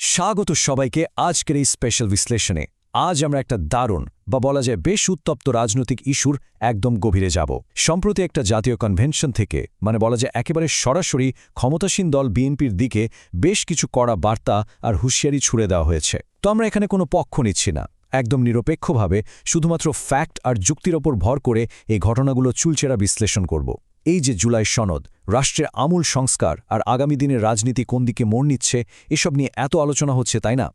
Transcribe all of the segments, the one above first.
স্বাগত সবাইকে আজকের এই স্পেশাল বিশ্লেষণে। আজ আমরা একটা দারুণ বা বলা যায় বেশ উত্তপ্ত রাজনৈতিক ইস্যুর একদম গভীরে যাব। সম্প্রতি একটা জাতীয় কনভেনশন থেকে বলা যায় একেবারে সরাসরি ক্ষমতাসীন দল বিএনপির দিকে বেশ কিছু কড়া বার্তা আর হুঁশিয়ারি ছুড়ে দেওয়া হয়েছে। তো আমরা এখানে কোনো পক্ষ নিচ্ছি না, একদম নিরপেক্ষভাবে শুধুমাত্র ফ্যাক্ট আর যুক্তির ওপর ভর করে এই ঘটনাগুলো চুলচেরা বিশ্লেষণ করব। এই যে জুলাই সনদ, রাষ্ট্রের আমূল সংস্কার আর আগামী দিনের রাজনীতি কোন দিকে মোড় নিচ্ছে, এসব নিয়ে এত আলোচনা হচ্ছে, তাই না?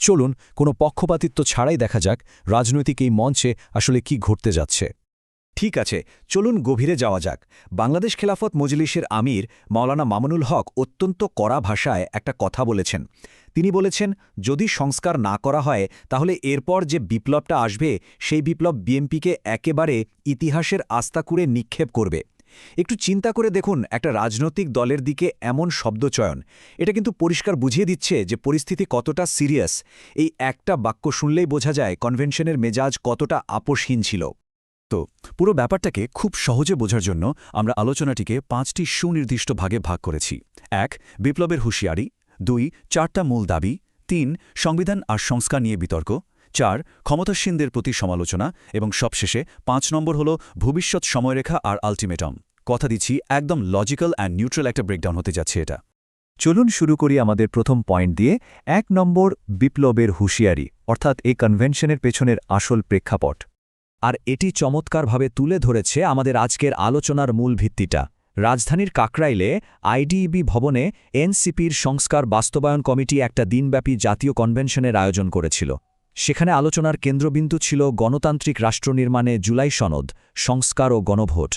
চলুন কোনো পক্ষপাতিত্ব ছাড়াই দেখা যাক রাজনৈতিক এই মঞ্চে আসলে কি ঘটতে যাচ্ছে। ঠিক আছে, চলুন গভীরে যাওয়া যাক। বাংলাদেশ খেলাফত মজলিসের আমির মাওলানা মামুনুল হক অত্যন্ত কড়া ভাষায় একটা কথা বলেছেন। তিনি বলেছেন, যদি সংস্কার না করা হয় তাহলে এরপর যে বিপ্লবটা আসবে সেই বিপ্লব বিএনপিকে একেবারে ইতিহাসের আস্তাকুড়ে নিক্ষেপ করবে। একটু চিন্তা করে দেখুন, একটা রাজনৈতিক দলের দিকে এমন শব্দচয়ন, এটা কিন্তু পরিষ্কার বুঝিয়ে দিচ্ছে যে পরিস্থিতি কতটা সিরিয়াস। এই একটা বাক্য শুনলেই বোঝা যায় কনভেনশনের মেজাজ কতটা আপোষহীন ছিল। তো পুরো ব্যাপারটাকে খুব সহজে বোঝার জন্য আমরা আলোচনাটিকে 5টি সুনির্দিষ্ট ভাগে ভাগ করেছি। 1. বিপ্লবের হুঁশিয়ারি। 2. 4টা মূল দাবি। 3. সংবিধান আর সংস্কার নিয়ে বিতর্ক। 4. ক্ষমতাসীনদের প্রতি সমালোচনা। এবং সবশেষে 5 নম্বর হল ভবিষ্যৎ সময়রেখা আর আলটিমেটাম। কথা দিচ্ছি, একদম লজিক্যাল অ্যান্ড নিউট্রাল একটা ব্রেকডাউন হতে যাচ্ছে এটা। চলুন শুরু করি আমাদের প্রথম পয়েন্ট দিয়ে। 1 নম্বর, বিপ্লবের হুঁশিয়ারি, অর্থাৎ এই কনভেনশনের পেছনের আসল প্রেক্ষাপট। আর এটি চমৎকারভাবে তুলে ধরেছে আমাদের আজকের আলোচনার মূল ভিত্তিটা। রাজধানীর কাকরাইলে আইডিইবি ভবনে এনসিপির সংস্কার বাস্তবায়ন কমিটি একটা দিনব্যাপী জাতীয় কনভেনশনের আয়োজন করেছিল। সেখানে আলোচনার কেন্দ্রবিন্দু ছিল গণতান্ত্রিক রাষ্ট্র নির্মাণে জুলাই সনদ, সংস্কার ও গণভোট।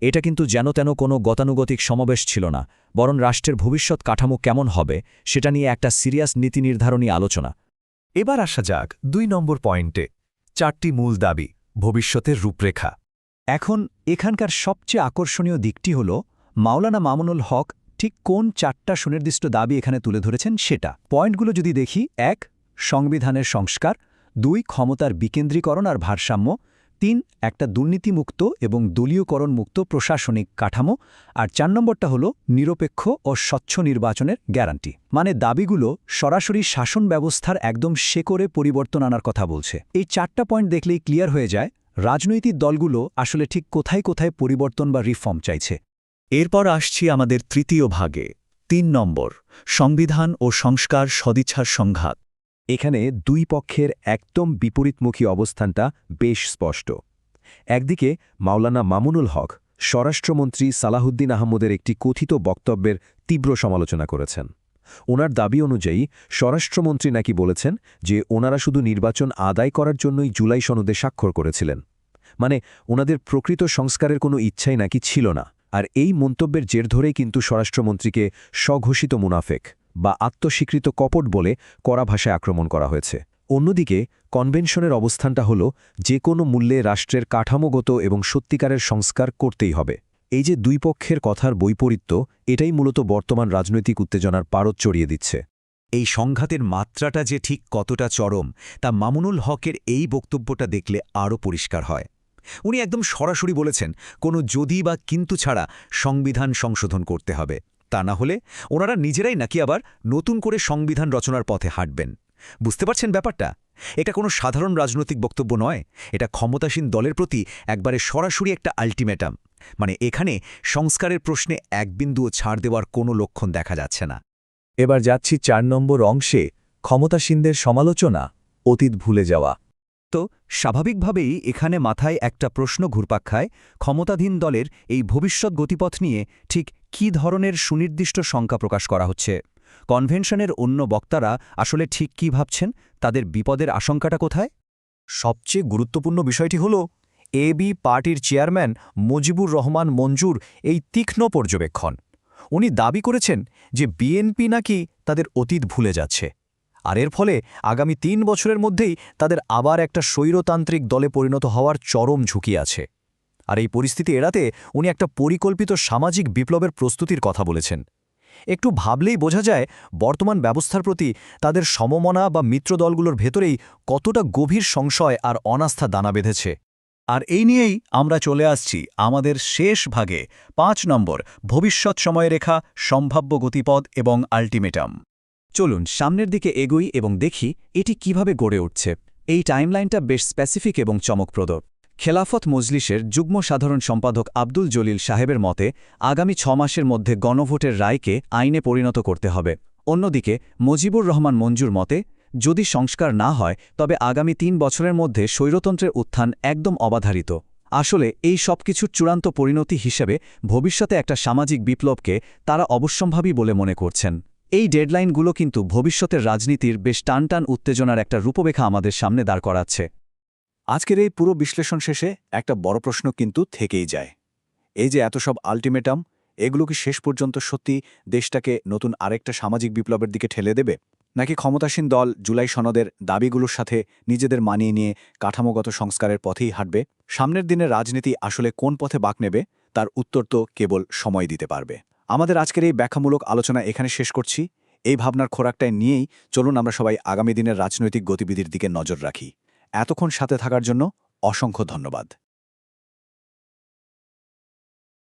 এটা কিন্তু যেন কোনো গতানুগতিক সমাবেশ ছিল না, বরং রাষ্ট্রের ভবিষ্যৎ কাঠামো কেমন হবে সেটা নিয়ে একটা সিরিয়াস নীতি নির্ধারণী আলোচনা। এবার আসা যাক 2 নম্বর পয়েন্টে, 4টি মূল দাবি, ভবিষ্যতের রূপরেখা। এখন এখানকার সবচেয়ে আকর্ষণীয় দিকটি হল মাওলানা মামুনুল হক ঠিক কোন 4টা সুনির্দিষ্ট দাবি এখানে তুলে ধরেছেন সেটা। পয়েন্টগুলো যদি দেখি: 1. সংবিধানের সংস্কার। 2. ক্ষমতার বিকেন্দ্রীকরণ আর ভারসাম্য। 3. একটা দুর্নীতিমুক্ত এবং দলীয়করণমুক্ত প্রশাসনিক কাঠামো। আর 4 নম্বরটা হল নিরপেক্ষ ও স্বচ্ছ নির্বাচনের গ্যারান্টি। দাবিগুলো সরাসরি শাসন ব্যবস্থার একদম শেকড়ে পরিবর্তন আনার কথা বলছে। এই 4টা পয়েন্ট দেখলেই ক্লিয়ার হয়ে যায় রাজনৈতিক দলগুলো আসলে ঠিক কোথায় কোথায় পরিবর্তন বা রিফর্ম চাইছে। এরপর আসছি আমাদের তৃতীয় ভাগে, 3 নম্বর, সংবিধান ও সংস্কার সদিচ্ছার সংঘাত। এখানে দুই পক্ষের একদম বিপরীতমুখী অবস্থানটা বেশ স্পষ্ট। একদিকে মাওলানা মামুনুল হক স্বরাষ্ট্রমন্ত্রী সালাহুদ্দিন আহমদের একটি কথিত বক্তব্যের তীব্র সমালোচনা করেছেন। ওনার দাবি অনুযায়ী স্বরাষ্ট্রমন্ত্রী নাকি বলেছেন যে ওনারা শুধু নির্বাচন আদায় করার জন্যই জুলাই সনদে স্বাক্ষর করেছিলেন, ওনাদের প্রকৃত সংস্কারের কোনো ইচ্ছাই নাকি ছিল না। আর এই মন্তব্যের জের ধরেই কিন্তু স্বরাষ্ট্রমন্ত্রীকে স্বঘোষিত মুনাফেক বা আত্মস্বীকৃত কপট বলে কড়া ভাষায় আক্রমণ করা হয়েছে। অন্যদিকে কনভেনশনের অবস্থানটা হল যে কোনো মূল্যে রাষ্ট্রের কাঠামোগত এবং সত্যিকারের সংস্কার করতেই হবে। এই যে দুই পক্ষের কথার বৈপরীত্য, এটাই মূলত বর্তমান রাজনৈতিক উত্তেজনার পারদ চড়িয়ে দিচ্ছে। এই সংঘাতের মাত্রাটা যে ঠিক কতটা চরম তা মামুনুল হকের এই বক্তব্যটা দেখলে আরও পরিষ্কার হয়। উনি একদম সরাসরি বলেছেন, কোনো যদি বা কিন্তু ছাড়া সংবিধান সংশোধন করতে হবে, তা না হলে ওনারা নিজেরাই নাকি আবার নতুন করে সংবিধান রচনার পথে হাঁটবেন। বুঝতে পারছেন ব্যাপারটা? এটা কোনো সাধারণ রাজনৈতিক বক্তব্য নয়, এটা ক্ষমতাসীন দলের প্রতি একবারে সরাসরি একটা আল্টিমেটাম। এখানে সংস্কারের প্রশ্নে এক বিন্দুও ছাড় দেওয়ার কোনো লক্ষণ দেখা যাচ্ছে না। এবার যাচ্ছি 4 নম্বর অংশে, ক্ষমতাসীনদের সমালোচনা, অতীত ভুলে যাওয়া। তো স্বাভাবিকভাবেই এখানে মাথায় একটা প্রশ্ন ঘুরপাক খায়, ক্ষমতাধীন দলের এই ভবিষ্যৎ গতিপথ নিয়ে ঠিক কী ধরনের সুনির্দিষ্ট শঙ্কা প্রকাশ করা হচ্ছে? কনভেনশনের অন্য বক্তারা আসলে ঠিক কী ভাবছেন? তাদের বিপদের আশঙ্কাটা কোথায়? সবচেয়ে গুরুত্বপূর্ণ বিষয়টি হল এবি পার্টির চেয়ারম্যান মুজিবুর রহমান মঞ্জুর এই তীক্ষ্ণ পর্যবেক্ষণ। উনি দাবি করেছেন যে বিএনপি নাকি তাদের অতীত ভুলে যাচ্ছে, আর এর ফলে আগামী 3 বছরের মধ্যেই তাদের আবার একটা স্বৈরতান্ত্রিক দলে পরিণত হওয়ার চরম ঝুঁকি আছে। আর এই পরিস্থিতি এড়াতে উনি একটা পরিকল্পিত সামাজিক বিপ্লবের প্রস্তুতির কথা বলেছেন। একটু ভাবলেই বোঝা যায় বর্তমান ব্যবস্থার প্রতি তাদের সমমনা বা মিত্র দলগুলোর ভেতরেই কতটা গভীর সংশয় আর অনাস্থা দানা বেঁধেছে। আর এই নিয়েই আমরা চলে আসছি আমাদের শেষ ভাগে, 5 নম্বর, ভবিষ্যৎ সময়রেখা, সম্ভাব্য গতিপথ এবং আল্টিমেটাম। চলুন সামনের দিকে এগোই এবং দেখি এটি কিভাবে গড়ে উঠছে। এই টাইমলাইনটা বেশ স্পেসিফিক এবং চমকপ্রদ। খেলাফত মজলিসের যুগ্ম সাধারণ সম্পাদক আব্দুল জলিল সাহেবের মতে আগামী 6 মাসের মধ্যে গণভোটের রায়কে আইনে পরিণত করতে হবে। অন্যদিকে মুজিবুর রহমান মঞ্জুর মতে যদি সংস্কার না হয় তবে আগামী 3 বছরের মধ্যে স্বৈরতন্ত্রের উত্থান একদম অবাধারিত। আসলে এই সবকিছুর চূড়ান্ত পরিণতি হিসেবে ভবিষ্যতে একটা সামাজিক বিপ্লবকে তারা অবশ্যম্ভাবী বলে মনে করছেন। এই ডেডলাইনগুলো কিন্তু ভবিষ্যতের রাজনীতির বেশ টানটান উত্তেজনার একটা রূপরেখা আমাদের সামনে দাঁড় করাচ্ছে। আজকের এই পুরো বিশ্লেষণ শেষে একটা বড় প্রশ্ন কিন্তু থেকেই যায়। এই যে এত সব আলটিমেটাম, এগুলো কি শেষ পর্যন্ত সত্যি দেশটাকে নতুন আরেকটা সামাজিক বিপ্লবের দিকে ঠেলে দেবে, নাকি ক্ষমতাসীন দল জুলাই সনদের দাবিগুলোর সাথে নিজেদের মানিয়ে নিয়ে কাঠামোগত সংস্কারের পথেই হাঁটবে? সামনের দিনের রাজনীতি আসলে কোন পথে বাঁক নেবে তার উত্তর তো কেবল সময় দিতে পারবে। আমাদের আজকের এই ব্যাখ্যামূলক আলোচনা এখানে শেষ করছি। এই ভাবনার খোরাকটায় নিয়েই চলুন আমরা সবাই আগামী দিনের রাজনৈতিক গতিবিধির দিকে নজর রাখি। এতক্ষণ সাথে থাকার জন্য অসংখ্য ধন্যবাদ।